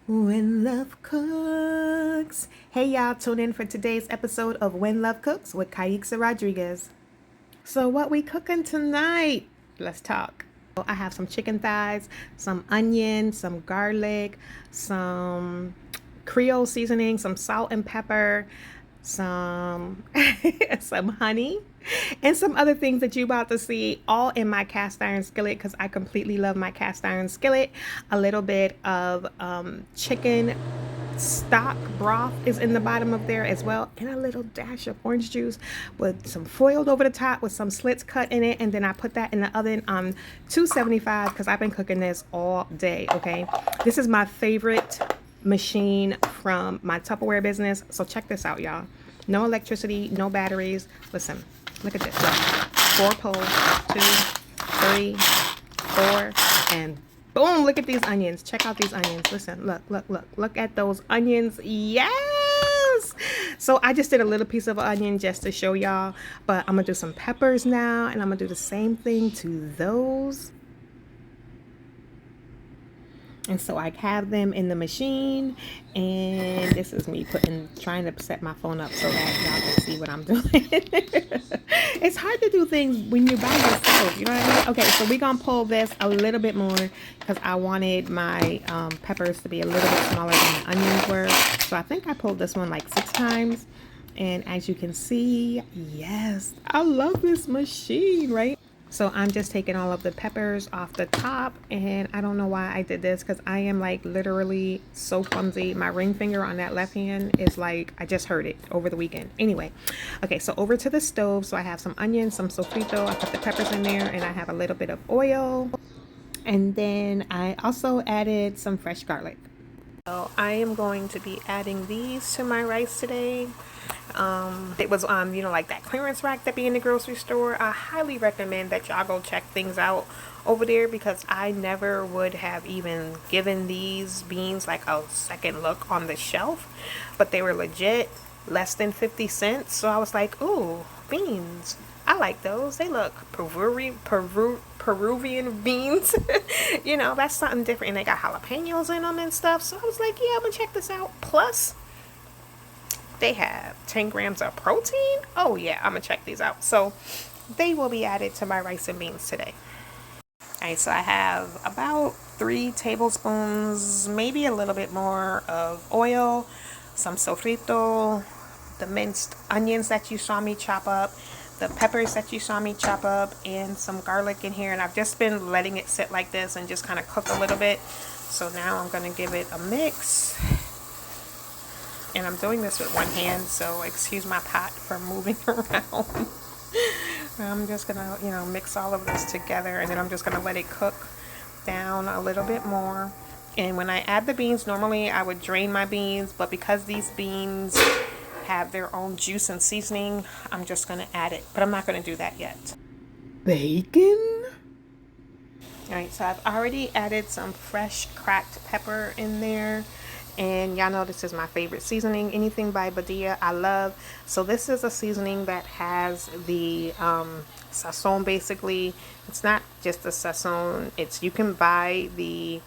When Love Cooks. Hey y'all, tune in for today's episode of When Love Cooks with Kiexiza Rodriguez. So what we cooking tonight? Let's talk. I have some chicken thighs, some onion, some garlic, some Creole seasoning, some salt and pepper, some some honey, and some other things that you about to see all in my cast iron skillet because I completely love my cast iron skillet. A little bit of chicken stock broth is in the bottom of there as well, and a little dash of orange juice with some foiled over the top with some slits cut in it. And then I put that in the oven on 275 because I've been cooking this all day. Okay, this is my favorite machine from my Tupperware business. So check this out, y'all. No electricity, no batteries. Listen, look at this. Look. 4 poles, 2, 3, 4, and boom, look at these onions. Check out these onions. Listen, look at those onions. Yes! So I just did a little piece of onion just to show y'all, but I'm gonna do some peppers now, and I'm gonna do the same thing to those. And so I have them in the machine, and this is me trying to set my phone up so that y'all can see what I'm doing. It's hard to do things when you're by yourself, you know what I mean? Okay, so we're gonna pull this a little bit more because I wanted my peppers to be a little bit smaller than the onions were. So I think I pulled this one like 6 times. And as you can see, yes, I love this machine, right? So I'm just taking all of the peppers off the top, and I don't know why I did this because I am like literally so clumsy. My ring finger on that left hand is like, I just heard it over the weekend. Anyway, okay, so over to the stove. So I have some onions, some sofrito. I put the peppers in there, and I have a little bit of oil. And then I also added some fresh garlic. So I am going to be adding these to my rice today. It was on, like that clearance rack that be in the grocery store. I highly recommend that y'all go check things out over there because I never would have even given these beans like a second look on the shelf, but they were legit less than 50 cents. So I was like, ooh, beans. I like those. They look Peruvian beans. That's something different. And they got jalapenos in them and stuff. So I was like, yeah, I'm going to check this out. Plus, they have 10 grams of protein. Oh, yeah, I'm going to check these out. So they will be added to my rice and beans today. All right, so I have about 3 tablespoons, maybe a little bit more of oil, some sofrito, the minced onions that you saw me chop up, the peppers that you saw me chop up, and some garlic in here. And I've just been letting it sit like this and just kind of cook a little bit. So now I'm going to give it a mix. And I'm doing this with one hand, so excuse my pot for moving around. I'm just going to, mix all of this together, and then I'm just going to let it cook down a little bit more. And when I add the beans, normally I would drain my beans, but because these beans have their own juice and seasoning, I'm just going to add it. But I'm not going to do that yet. Bacon? Alright, so I've already added some fresh cracked pepper in there. And y'all know this is my favorite seasoning. Anything by Badia, I love. So this is a seasoning that has the sazon, basically. It's not just the sazon. You can buy the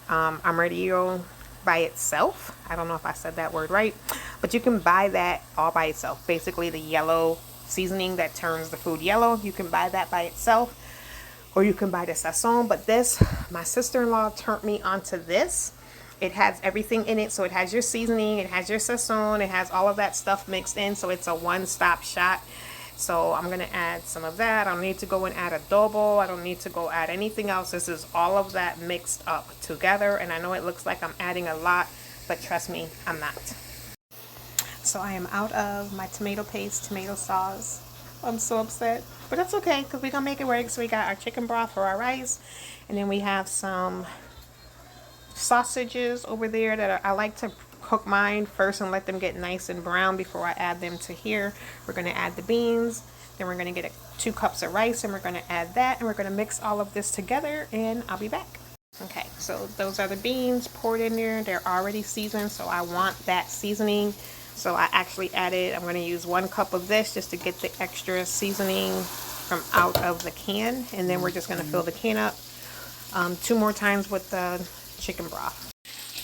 amarillo by itself. I don't know if I said that word right, but you can buy that all by itself. Basically the yellow seasoning that turns the food yellow. You can buy that by itself, or you can buy the sazon. But this, my sister-in-law turned me onto this. It has everything in it. So it has your seasoning, it has your sazon, it has all of that stuff mixed in. So it's a one-stop shop. So I'm going to add some of that. I don't need to go and add adobo. I don't need to go add anything else. This is all of that mixed up together. And I know it looks like I'm adding a lot, but trust me, I'm not. So I am out of my tomato paste, tomato sauce. I'm so upset, but that's okay because we're going to make it work. So we got our chicken broth for our rice. And then we have some sausages over there that I like to cook mine first and let them get nice and brown before I add them to here. We're going to add the beans, then we're going to get 2 cups of rice, and we're going to add that, and we're going to mix all of this together, and I'll be back. Okay, so those are the beans poured in there. They're already seasoned, so I want that seasoning. So I actually added, I'm going to use 1 cup of this just to get the extra seasoning from out of the can, and then we're just going to fill the can up 2 more times with the chicken broth.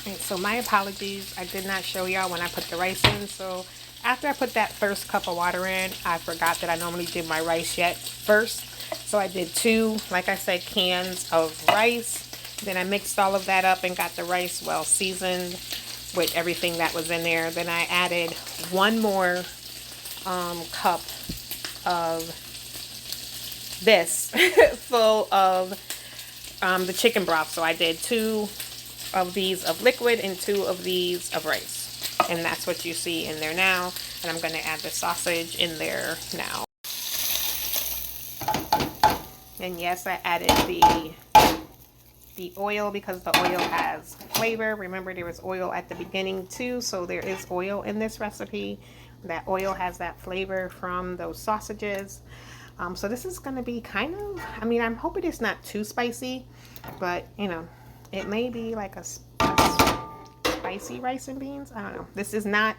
Okay, so my apologies, I did not show y'all when I put the rice in. So after I put that first cup of water in, I forgot that I normally did my rice yet first. So I did 2, like I said, cans of rice. Then I mixed all of that up and got the rice well seasoned with everything that was in there. Then I added 1 more cup of this full of the chicken broth. So I did 2 of these of liquid and 2 of these of rice, and that's what you see in there now. And I'm going to add the sausage in there now. And yes, I added the oil because the oil has flavor. Remember, there was oil at the beginning too, so there is oil in this recipe. That oil has that flavor from those sausages. So this is going to be kind of, I mean, I'm hoping it's not too spicy, but you know, it may be like a spicy rice and beans. I don't know. This is not,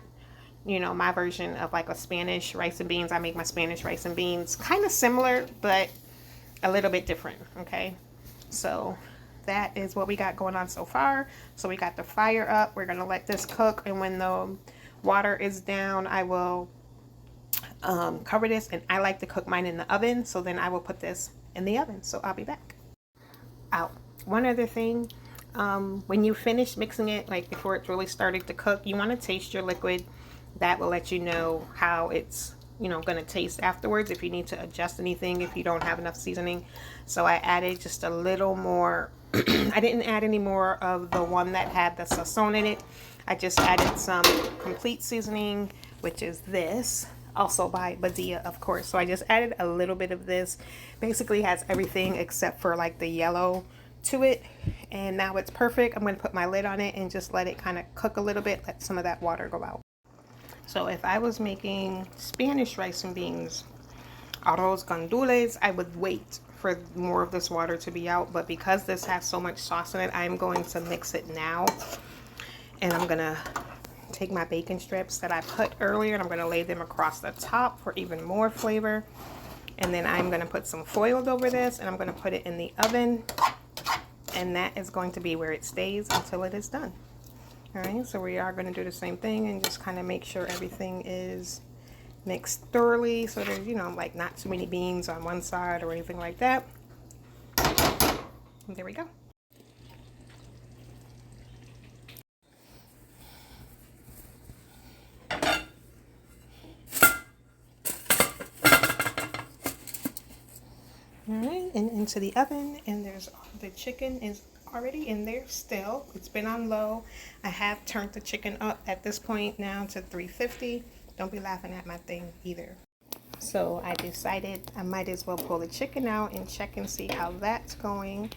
you know, my version of like a Spanish rice and beans. I make my Spanish rice and beans kind of similar, but a little bit different. Okay, so that is what we got going on so far. So we got the fire up. We're gonna let this cook, and when the water is down, I will cover this. And I like to cook mine in the oven, so then I will put this in the oven. So I'll be back. Out. One other thing, when you finish mixing it, like before it's really started to cook, you want to taste your liquid. That will let you know how it's, you know, going to taste afterwards, if you need to adjust anything, if you don't have enough seasoning. So I added just a little more. I didn't add any more of the one that had the sazon in it. I just added some complete seasoning, which is this, also by Badia, of course. So I just added a little bit of this. Basically has everything except for like the yellow to it, and now it's perfect. I'm going to put my lid on it and just let it kind of cook a little bit, let some of that water go out. So if I was making Spanish rice and beans, arroz gandules, I would wait for more of this water to be out, but because this has so much sauce in it, I'm going to mix it now. And I'm gonna take my bacon strips that I put earlier, and I'm gonna lay them across the top for even more flavor. And then I'm gonna put some foil over this, and I'm gonna put it in the oven, and that is going to be where it stays until it is done. All right, so we are gonna do the same thing and just kind of make sure everything is mixed thoroughly, so there's, you know, like not too many beans on one side or anything like that. And there we go. Alright, and into the oven, and there's the chicken is already in there still. It's been on low. I have turned the chicken up at this point now to 350. Don't be laughing at my thing either. So I decided I might as well pull the chicken out and check and see how that's going.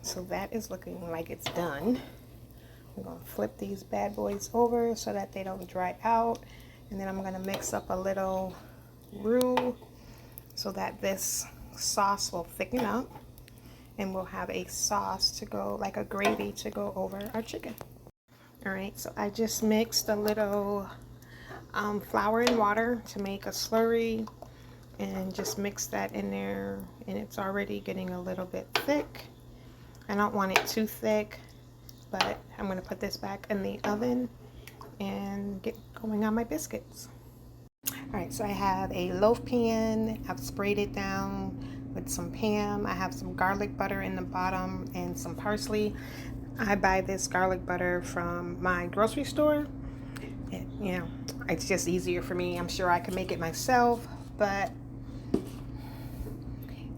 So that is looking like it's done. I'm going to flip these bad boys over so that they don't dry out. And then I'm going to mix up a little roux so that this sauce will thicken up, and we'll have a sauce to go, like a gravy to go over our chicken. All right, so I just mixed a little flour and water to make a slurry, and just mix that in there, and it's already getting a little bit thick. I don't want it too thick, but I'm going to put this back in the oven and get going on my biscuits. Alright, so I have a loaf pan. I've sprayed it down with some Pam. I have some garlic butter in the bottom and some parsley. I buy this garlic butter from my grocery store. You know, it's just easier for me. I'm sure I can make it myself, but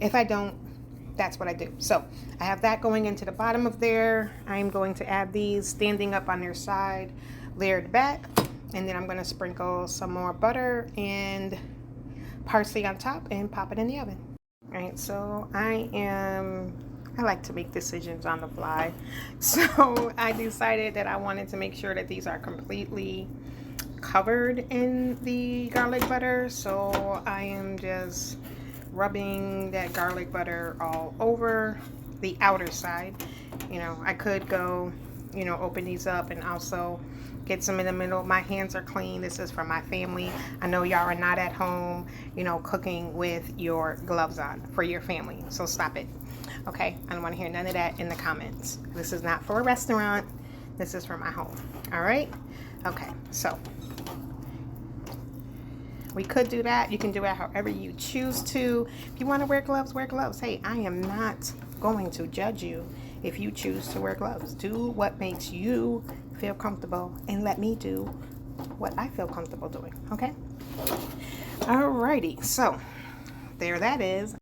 if I don't, that's what I do. So I have that going into the bottom of there. I'm going to add these standing up on their side, layered back. And then I'm going to sprinkle some more butter and parsley on top and pop it in the oven. All right, so I like to make decisions on the fly. So I decided that I wanted to make sure that these are completely covered in the garlic butter. So I am just rubbing that garlic butter all over the outer side. You know, I could go, you know, open these up and also get some in the middle. My hands are clean. This is for my family. I know y'all are not at home, you know, cooking with your gloves on for your family. So stop it. Okay? I don't want to hear none of that in the comments. This is not for a restaurant. This is for my home. All right. Okay. So we could do that. You can do it however you choose to. If you want to wear gloves, wear gloves. Hey, I am not going to judge you if you choose to wear gloves. Do what makes you feel comfortable and let me do what I feel comfortable doing. Okay? Alrighty. So there that is.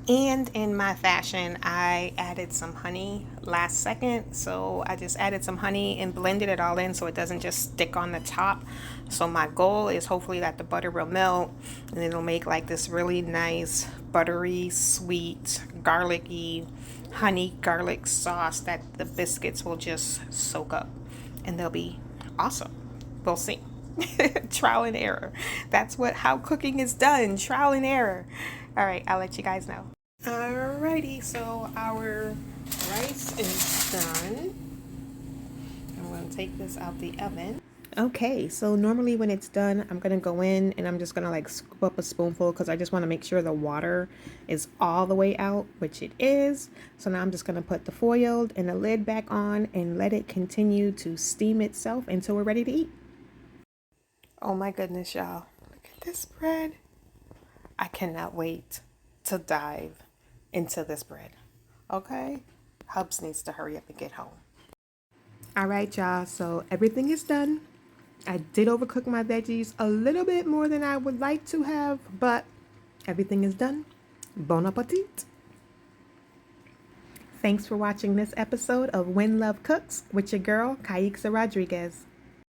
And in my fashion, I added some honey last second. So I just added some honey and blended it all in so it doesn't just stick on the top. So my goal is hopefully that the butter will melt and it'll make like this really nice, buttery, sweet, garlicky, honey garlic sauce that the biscuits will just soak up. And they'll be awesome. We'll see. Trial and error. That's how cooking is done. Trial and error. All right, I'll let you guys know. Alrighty, so our rice is done. I'm going to take this out the oven. Okay, so normally when it's done, I'm going to go in and I'm just going to like scoop up a spoonful because I just want to make sure the water is all the way out, which it is. So now I'm just going to put the foil and the lid back on and let it continue to steam itself until we're ready to eat. Oh my goodness, y'all. Look at this bread. I cannot wait to dive into this bread. Okay? Hubs needs to hurry up and get home. All right, y'all. So everything is done. I did overcook my veggies a little bit more than I would like to have, but everything is done. Bon appetit. Thanks for watching this episode of When Love Cooks with your girl, Kiexiza Rodriguez.